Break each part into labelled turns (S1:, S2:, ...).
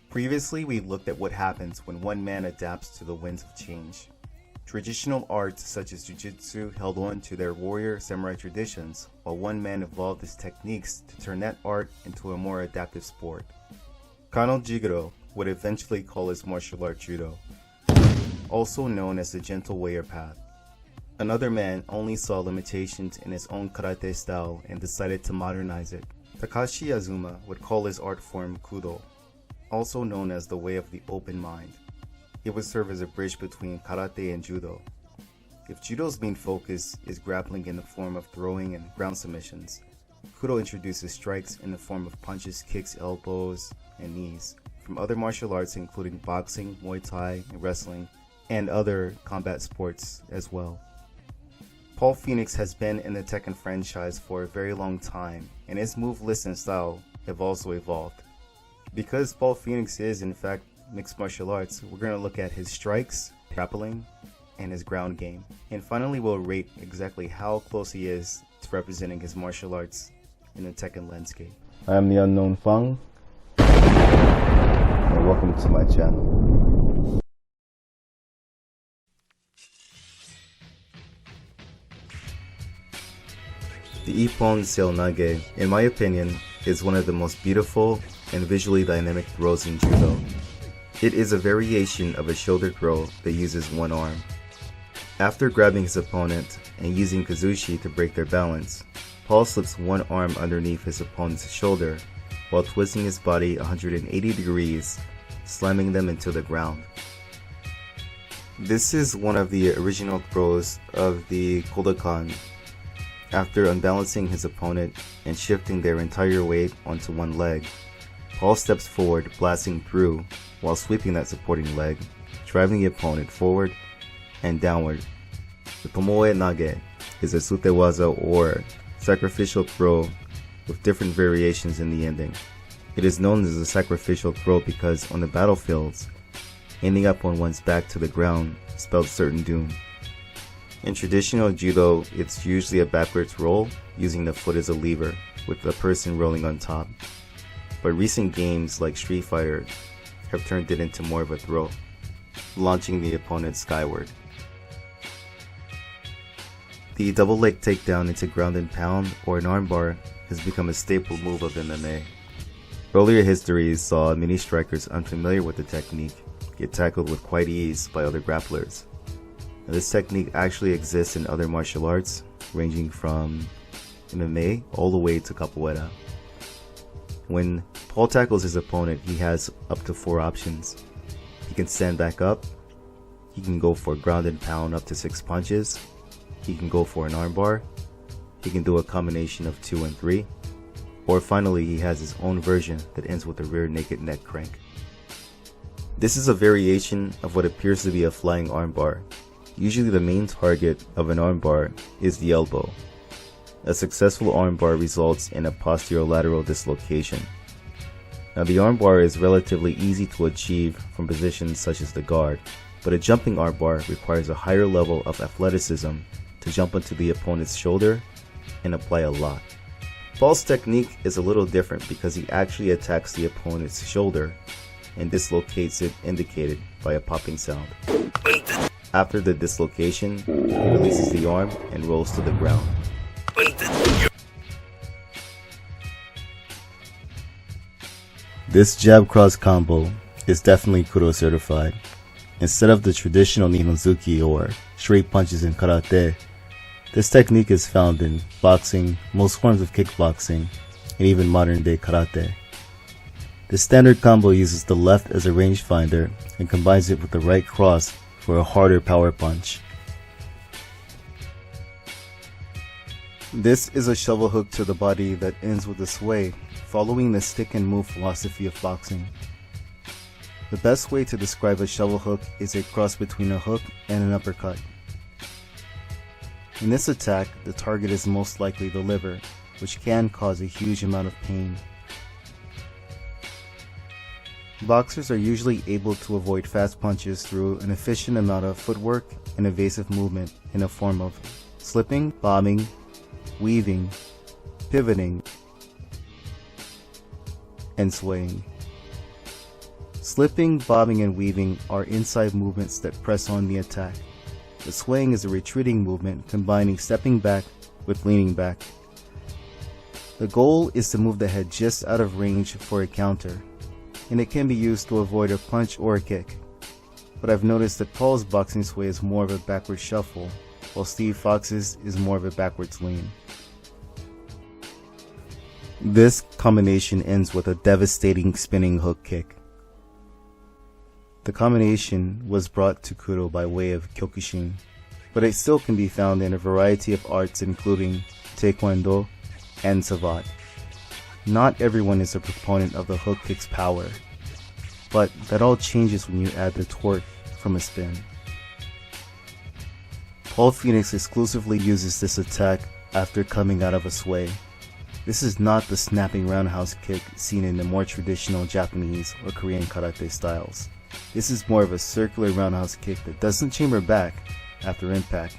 S1: Previously, we looked at what happens when one man adapts to the winds of change. Traditional arts such as jujutsu held on to their warrior samurai traditions, while one man evolved his techniques to turn that art into a more adaptive sport. Kano Jigoro would eventually call his martial art judo, also known as the gentle warrior path. Another man only saw limitations in his own karate style and decided to modernize it. Takashi Azuma would call his art form kudo, also known as the way of the open mind. It would serve as a bridge between karate and judo. If judo's main focus is grappling in the form of throwing and ground submissions, kudo introduces strikes in the form of punches, kicks, elbows, and knees from other martial arts including boxing, Muay Thai, and wrestling, and other combat sports as well. Paul Phoenix has been in the Tekken franchise for a very long time, and his move list and style have also evolved. Because Paul Phoenix is in fact mixed martial arts, we're going to look at his strikes, grappling, and his ground game. And finally we'll rate exactly how close he is to representing his martial arts in the Tekken landscape. I am the Unknown Fang, and welcome to my channel. The Ippon Seonage, in my opinion, is one of the most beautiful and visually dynamic throws in judo. It is a variation of a shoulder throw that uses one arm. After grabbing his opponent and using kazushi to break their balance, Paul slips one arm underneath his opponent's shoulder while twisting his body 180 degrees, slamming them into the ground. This is one of the original throws of the Kodokan. After unbalancing his opponent and shifting their entire weight onto one leg, Paul steps forward, blasting through while sweeping that supporting leg, driving the opponent forward and downward. The Tomoe Nage is a sutewaza or sacrificial throw with different variations in the ending. It is known as a sacrificial throw because on the battlefields, ending up on one's back to the ground spelled certain doom. In traditional judo, it's usually a backwards roll using the foot as a lever with the person rolling on top. But recent games like Street Fighter have turned it into more of a throw, launching the opponent skyward. The double leg takedown into ground and pound or an armbar has become a staple move of MMA. Earlier histories saw many strikers unfamiliar with the technique get tackled with quite ease by other grapplers. Now, this technique actually exists in other martial arts, ranging from MMA all the way to capoeira. When Paul tackles his opponent, he has up to 4 options. He can stand back up, he can go for ground and pound up to 6 punches, he can go for an armbar, he can do a combination of 2 and 3, or finally he has his own version that ends with a rear naked neck crank. This is a variation of what appears to be a flying armbar. Usually the main target of an armbar is the elbow. A successful armbar results in a posterolateral dislocation. Now the armbar is relatively easy to achieve from positions such as the guard, but a jumping armbar requires a higher level of athleticism to jump onto the opponent's shoulder and apply a lock. Paul's technique is a little different because he actually attacks the opponent's shoulder and dislocates it, indicated by a popping sound. After the dislocation, he releases the arm and rolls to the ground. This jab cross combo is definitely kudo certified. Instead of the traditional ninozuki or straight punches in karate, this technique is found in boxing, most forms of kickboxing, and even modern day karate. The standard combo uses the left as a rangefinder and combines it with the right cross for a harder power punch. This is a shovel hook to the body that ends with a sway, following the stick and move philosophy of boxing. The best way to describe a shovel hook is a cross between a hook and an uppercut. In this attack, the target is most likely the liver, which can cause a huge amount of pain. Boxers are usually able to avoid fast punches through an efficient amount of footwork and evasive movement in the form of slipping, bobbing, weaving, pivoting, and swaying. Slipping, bobbing, and weaving are inside movements that press on the attack. The swaying is a retreating movement combining stepping back with leaning back. The goal is to move the head just out of range for a counter, and it can be used to avoid a punch or a kick. But I've noticed that Paul's boxing sway is more of a backward shuffle, while Steve Fox's is more of a backwards lean. This combination ends with a devastating spinning hook kick. The combination was brought to Kudo by way of Kyokushin, but it still can be found in a variety of arts including Taekwondo and Savate. Not everyone is a proponent of the hook kick's power, but that all changes when you add the torque from a spin. Paul Phoenix exclusively uses this attack after coming out of a sway. This is not the snapping roundhouse kick seen in the more traditional Japanese or Korean karate styles. This is more of a circular roundhouse kick that doesn't chamber back after impact,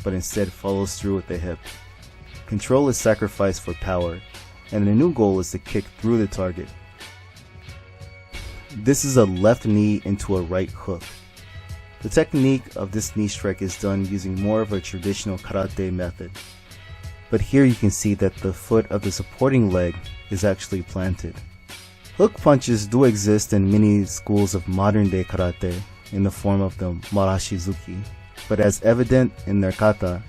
S1: but instead follows through with the hip. Control is sacrificed for power, and the new goal is to kick through the target. This is a left knee into a right hook. The technique of this knee strike is done using more of a traditional karate method, but here you can see that the foot of the supporting leg is actually planted. Hook punches do exist in many schools of modern day karate in the form of the marashizuki, but as evident in their kata,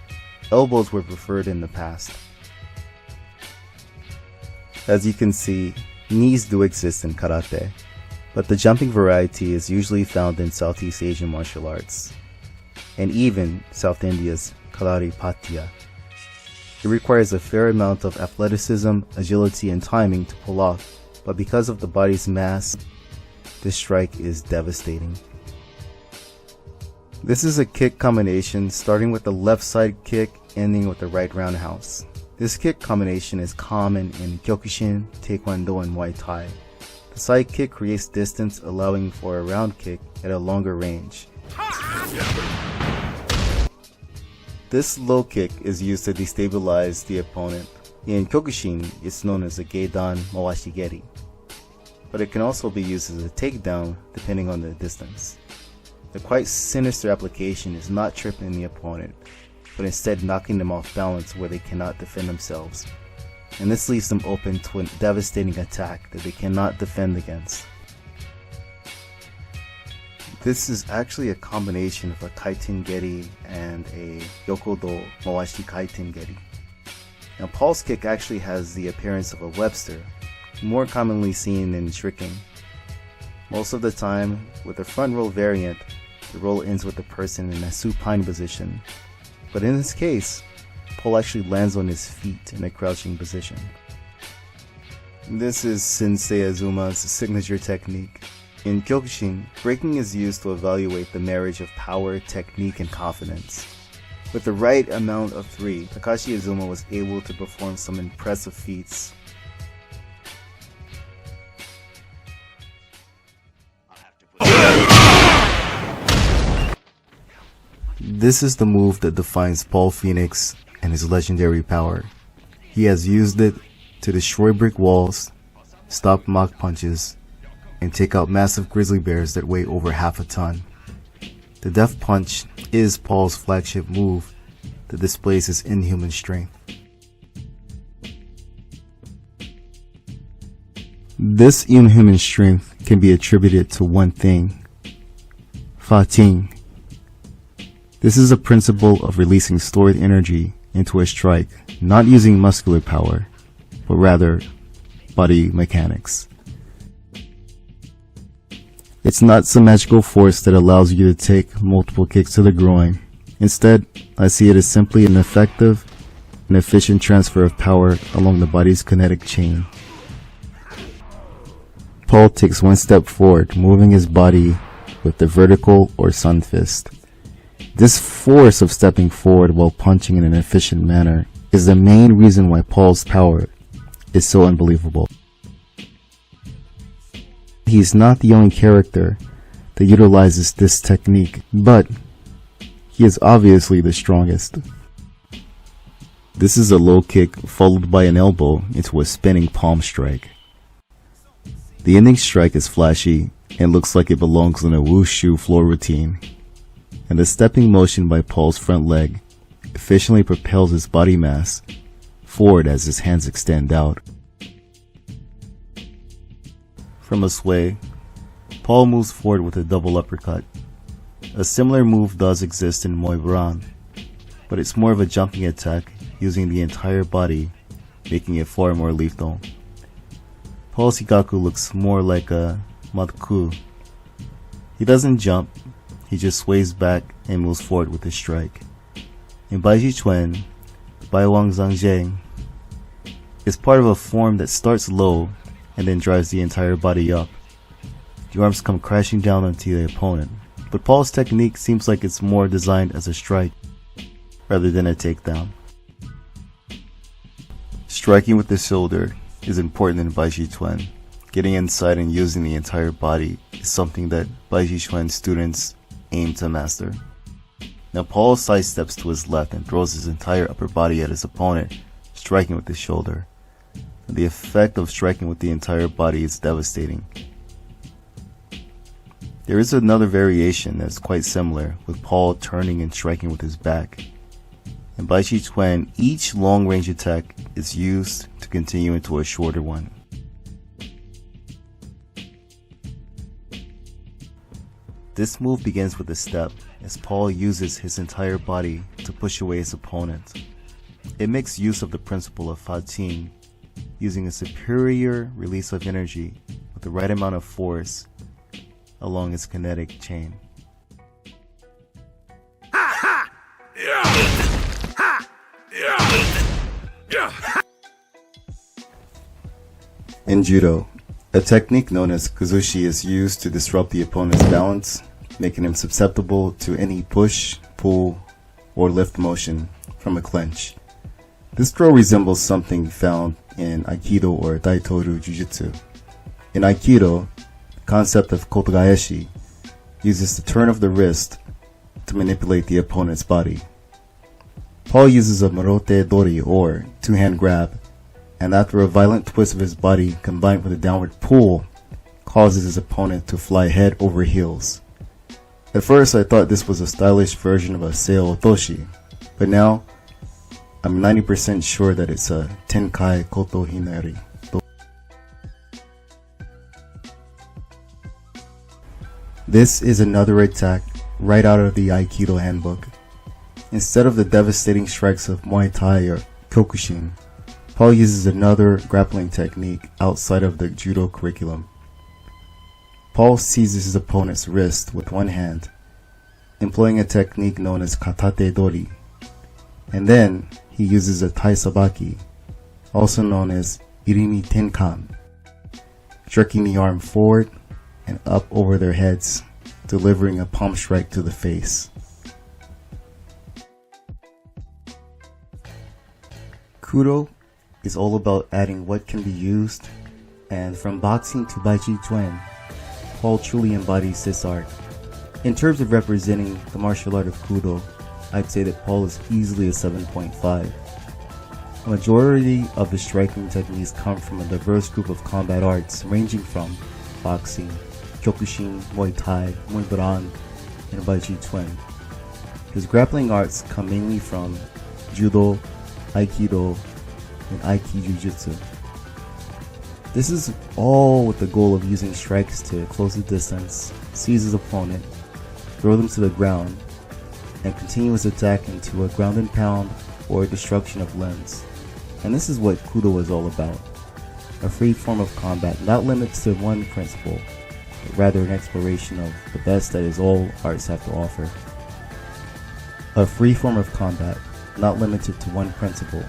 S1: elbows were preferred in the past. As you can see, knees do exist in karate, but the jumping variety is usually found in Southeast Asian martial arts, and even South India's Kalaripatya. It requires a fair amount of athleticism, agility, and timing to pull off, but because of the body's mass, this strike is devastating. This is a kick combination starting with the left side kick, ending with the right roundhouse. This kick combination is common in Kyokushin, Taekwondo, and Muay Thai. The side kick creates distance, allowing for a round kick at a longer range. This low kick is used to destabilize the opponent. In Kyokushin, it's known as a Geidan Mawashigeri, but it can also be used as a takedown depending on the distance. The quite sinister application is not tripping the opponent, but instead knocking them off balance where they cannot defend themselves, and this leaves them open to a devastating attack that they cannot defend against. This is actually a combination of a Kaiten Geri and a Yokodo Mawashi Kaiten Geri. Now Paul's kick actually has the appearance of a Webster, more commonly seen in tricking. Most of the time, with a front roll variant, the roll ends with the person in a supine position, but in this case, Paul actually lands on his feet in a crouching position. This is Sensei Azuma's signature technique. In Kyokushin, breaking is used to evaluate the marriage of power, technique, and confidence. With the right amount of 3, Takashi Azuma was able to perform some impressive feats. This is the move that defines Paul Phoenix and his legendary power. He has used it to destroy brick walls, stop mock punches, and take out massive grizzly bears that weigh over half a ton. The Death Punch is Paul's flagship move that displays his inhuman strength. This inhuman strength can be attributed to one thing: Fa-Ting. This is a principle of releasing stored energy into a strike, not using muscular power, but rather body mechanics. It's not some magical force that allows you to take multiple kicks to the groin. Instead, I see it as simply an effective and efficient transfer of power along the body's kinetic chain. Paul takes one step forward, moving his body with the vertical or sun fist. This force of stepping forward while punching in an efficient manner is the main reason why Paul's power is so unbelievable. He's not the only character that utilizes this technique, but he is obviously the strongest. This is a low kick followed by an elbow into a spinning palm strike. The ending strike is flashy and looks like it belongs on a wushu floor routine. And the stepping motion by Paul's front leg efficiently propels his body mass forward as his hands extend out. From a sway, Paul moves forward with a double uppercut. A similar move does exist in Muay Boran, but it's more of a jumping attack using the entire body, making it far more lethal. Paul's Higaku looks more like a Matku. He doesn't jump, he just sways back and moves forward with his strike. In Baji Chuan, Baiwang Zhangjang is part of a form that starts low and then drives the entire body up. The arms come crashing down onto the opponent, but Paul's technique seems like it's more designed as a strike rather than a takedown. Striking with the shoulder is important in Baji Chuan. Getting inside and using the entire body is something that Baji Chuan students aim to master. Now Paul sidesteps to his left and throws his entire upper body at his opponent, striking with his shoulder. The effect of striking with the entire body is devastating. There is another variation that's quite similar, with Paul turning and striking with his back. In Baji Chuan, each long-range attack is used to continue into a shorter one. This move begins with a step, as Paul uses his entire body to push away his opponent. It makes use of the principle of Fa-Ting, using a superior release of energy with the right amount of force along its kinetic chain. In Judo, a technique known as Kuzushi is used to disrupt the opponent's balance, making him susceptible to any push, pull, or lift motion from a clinch. This throw resembles something found in Aikido or Daitoru Jujutsu. In Aikido, the concept of kotogaeshi uses the turn of the wrist to manipulate the opponent's body. Paul uses a marote dori or two-hand grab, and after a violent twist of his body combined with a downward pull, causes his opponent to fly head over heels. At first I thought this was a stylish version of a seo otoshi, but now I'm 90% sure that it's a tenkai koto hinari. This is another attack right out of the Aikido handbook. Instead of the devastating strikes of Muay Thai or Kyokushin, Paul uses another grappling technique outside of the judo curriculum. Paul seizes his opponent's wrist with one hand, employing a technique known as katate dori, and then he uses a tai sabaki, also known as irimi tenkan, jerking the arm forward and up over their heads, delivering a palm strike to the face. Kudo is all about adding what can be used, and from boxing to Baji Chuan, Paul truly embodies this art. In terms of representing the martial art of Kudo, I'd say that Paul is easily a 7.5. A majority of the striking techniques come from a diverse group of combat arts ranging from boxing, Kyokushin, Muay Thai, Muay Boran, and Baji Chuan. His grappling arts come mainly from Judo, Aikido, and Aiki Jiu-Jitsu. This is all with the goal of using strikes to close the distance, seize his opponent, throw them to the ground, and continue his attack into a ground and pound or destruction of limbs. And this is what Kudo is all about. A free form of combat, not limited to one principle, but rather an exploration of the best that is all arts have to offer. A free form of combat, not limited to one principle,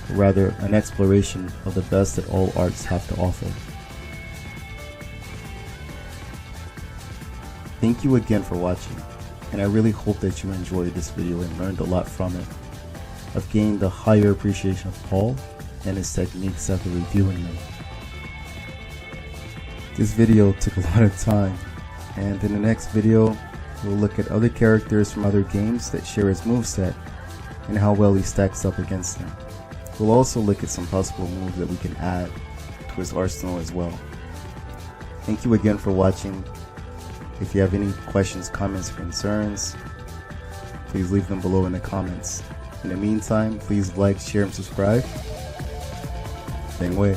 S1: but rather an exploration of the best that all arts have to offer. Thank you again for watching, and I really hope that you enjoyed this video and learned a lot from it. I've gained a higher appreciation of Paul and his techniques after reviewing them. This video took a lot of time, and in the next video we'll look at other characters from other games that share his moveset and how well he stacks up against them. We'll also look at some possible moves that we can add to his arsenal as well. Thank you again for watching. If you have any questions, comments, or concerns, please leave them below in the comments. In the meantime, please like, share, and subscribe. Dang way.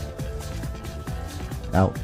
S1: Out.